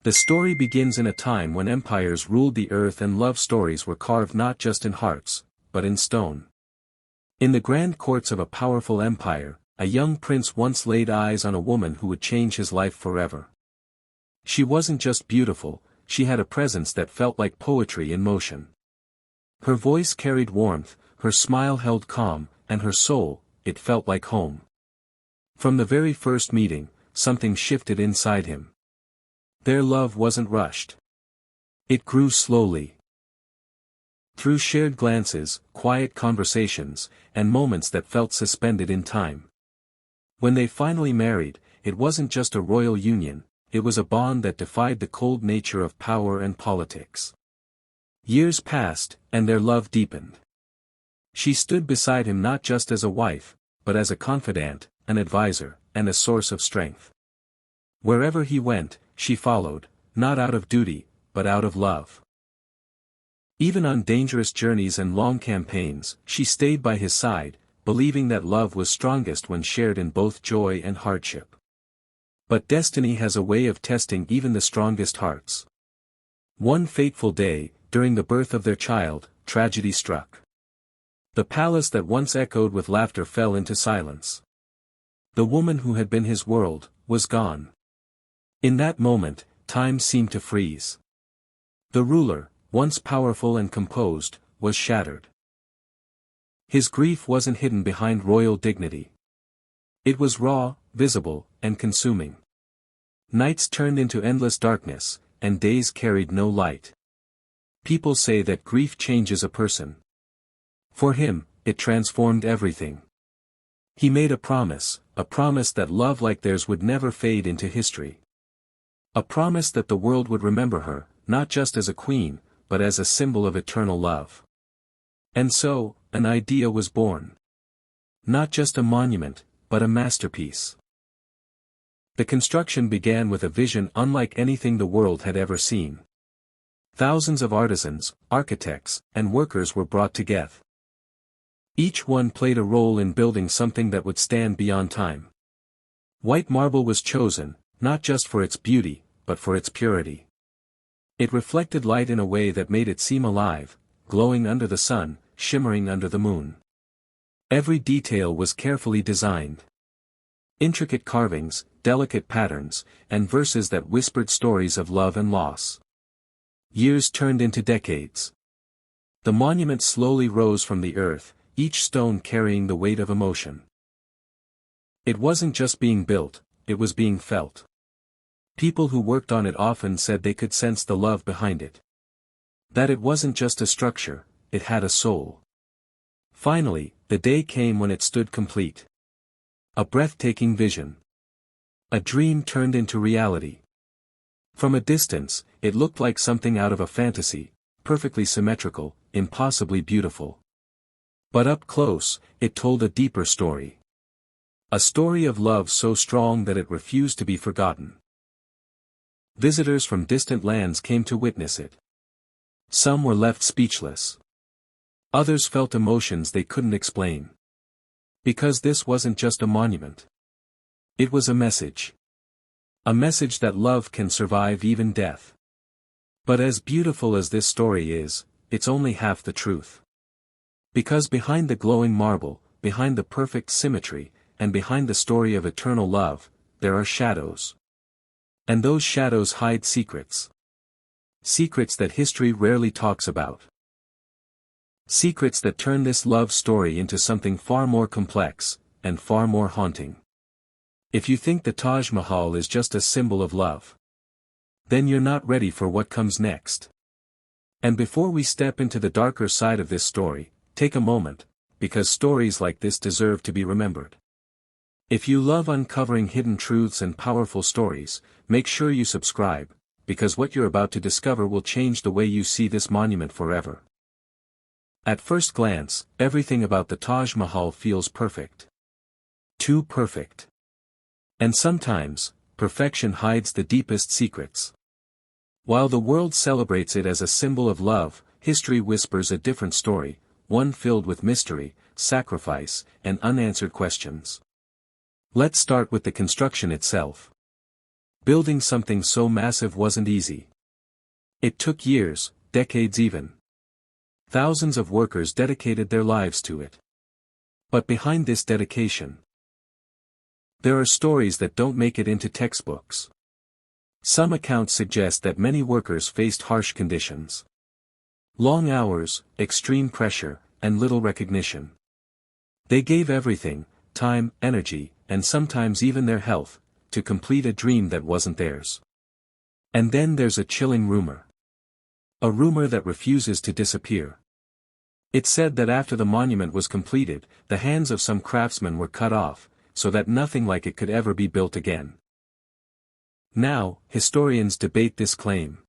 The story begins in a time when empires ruled the earth and love stories were carved not just in hearts, but in stone. In the grand courts of a powerful empire, a young prince once laid eyes on a woman who would change his life forever. She wasn't just beautiful, she had a presence that felt like poetry in motion. Her voice carried warmth, her smile held calm, and her soul, it felt like home. From the very first meeting, something shifted inside him. Their love wasn't rushed. It grew slowly. Through shared glances, quiet conversations, and moments that felt suspended in time. When they finally married, it wasn't just a royal union, it was a bond that defied the cold nature of power and politics. Years passed, and their love deepened. She stood beside him not just as a wife, but as a confidant, an advisor, and a source of strength. Wherever he went, she followed, not out of duty, but out of love. Even on dangerous journeys and long campaigns, she stayed by his side, believing that love was strongest when shared in both joy and hardship. But destiny has a way of testing even the strongest hearts. One fateful day, during the birth of their child, tragedy struck. The palace that once echoed with laughter fell into silence. The woman who had been his world, was gone. In that moment, time seemed to freeze. The ruler, once powerful and composed, was shattered. His grief wasn't hidden behind royal dignity. It was raw, visible, and consuming. Nights turned into endless darkness, and days carried no light. People say that grief changes a person. For him, it transformed everything. He made a promise that love like theirs would never fade into history. A promise that the world would remember her, not just as a queen, but as a symbol of eternal love. And so, an idea was born. Not just a monument, but a masterpiece. The construction began with a vision unlike anything the world had ever seen. Thousands of artisans, architects, and workers were brought together. Each one played a role in building something that would stand beyond time. White marble was chosen, not just for its beauty, but for its purity. It reflected light in a way that made it seem alive, glowing under the sun, shimmering under the moon. Every detail was carefully designed. Intricate carvings, delicate patterns, and verses that whispered stories of love and loss. Years turned into decades. The monument slowly rose from the earth, each stone carrying the weight of emotion. It wasn't just being built, it was being felt. People who worked on it often said they could sense the love behind it. That it wasn't just a structure, it had a soul. Finally, the day came when it stood complete. A breathtaking vision. A dream turned into reality. From a distance, it looked like something out of a fantasy, perfectly symmetrical, impossibly beautiful. But up close, it told a deeper story. A story of love so strong that it refused to be forgotten. Visitors from distant lands came to witness it. Some were left speechless. Others felt emotions they couldn't explain. Because this wasn't just a monument. It was a message. A message that love can survive even death. But as beautiful as this story is, it's only half the truth. Because behind the glowing marble, behind the perfect symmetry, and behind the story of eternal love, there are shadows. And those shadows hide secrets. Secrets that history rarely talks about. Secrets that turn this love story into something far more complex, and far more haunting. If you think the Taj Mahal is just a symbol of love, then you're not ready for what comes next. And before we step into the darker side of this story, take a moment, because stories like this deserve to be remembered. If you love uncovering hidden truths and powerful stories, make sure you subscribe, because what you're about to discover will change the way you see this monument forever. At first glance, everything about the Taj Mahal feels perfect. Too perfect. And sometimes, perfection hides the deepest secrets. While the world celebrates it as a symbol of love, history whispers a different story, one filled with mystery, sacrifice, and unanswered questions. Let's start with the construction itself. Building something so massive wasn't easy. It took years, decades even. Thousands of workers dedicated their lives to it. But behind this dedication, there are stories that don't make it into textbooks. Some accounts suggest that many workers faced harsh conditions. Long hours, extreme pressure, and little recognition. They gave everything, time, energy, and sometimes even their health, to complete a dream that wasn't theirs. And then there's a chilling rumor. A rumor that refuses to disappear. It said that after the monument was completed, the hands of some craftsmen were cut off, so that nothing like it could ever be built again. Now, historians debate this claim.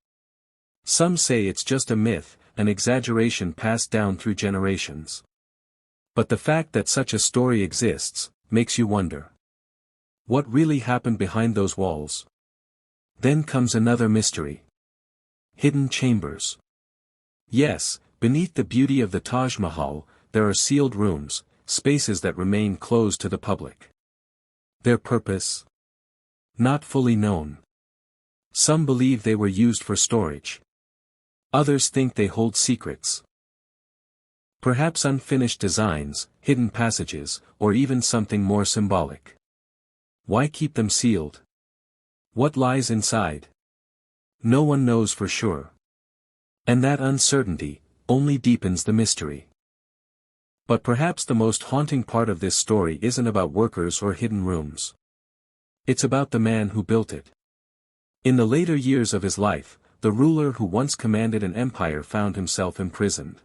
Some say it's just a myth, an exaggeration passed down through generations. But the fact that such a story exists, makes you wonder. What really happened behind those walls? Then comes another mystery. Hidden chambers. Yes, beneath the beauty of the Taj Mahal, there are sealed rooms, spaces that remain closed to the public. Their purpose? Not fully known. Some believe they were used for storage. Others think they hold secrets. Perhaps unfinished designs, hidden passages, or even something more symbolic. Why keep them sealed? What lies inside? No one knows for sure. And that uncertainty only deepens the mystery. But perhaps the most haunting part of this story isn't about workers or hidden rooms. It's about the man who built it. In the later years of his life, the ruler who once commanded an empire found himself imprisoned.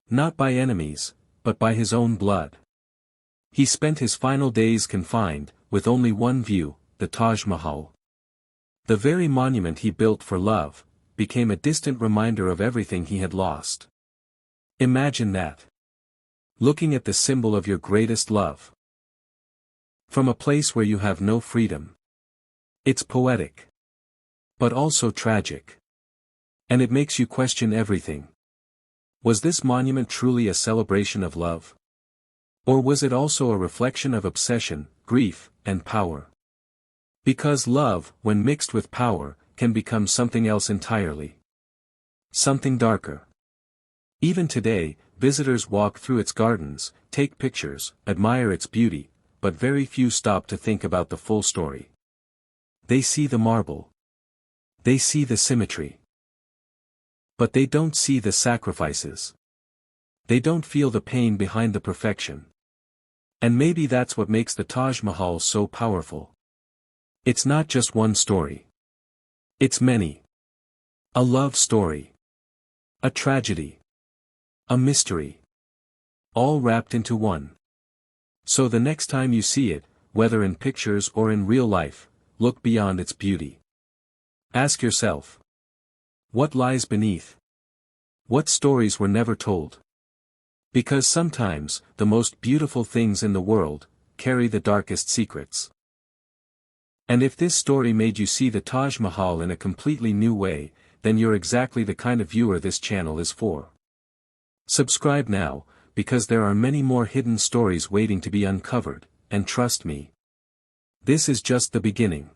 Not by enemies, but by his own blood. He spent his final days confined, with only one view, the Taj Mahal. The very monument he built for love, became a distant reminder of everything he had lost. Imagine that. Looking at the symbol of your greatest love. From a place where you have no freedom. It's poetic. But also tragic. And it makes you question everything. Was this monument truly a celebration of love? Or was it also a reflection of obsession, grief, and power? Because love, when mixed with power, can become something else entirely. Something darker. Even today, visitors walk through its gardens, take pictures, admire its beauty, but very few stop to think about the full story. They see the marble. They see the symmetry. But they don't see the sacrifices. They don't feel the pain behind the perfection. And maybe that's what makes the Taj Mahal so powerful. It's not just one story. It's many. A love story. A tragedy. A mystery. All wrapped into one. So the next time you see it, whether in pictures or in real life, look beyond its beauty. Ask yourself. What lies beneath? What stories were never told? Because sometimes, the most beautiful things in the world, carry the darkest secrets. And if this story made you see the Taj Mahal in a completely new way, then you're exactly the kind of viewer this channel is for. Subscribe now, because there are many more hidden stories waiting to be uncovered, and trust me. This is just the beginning.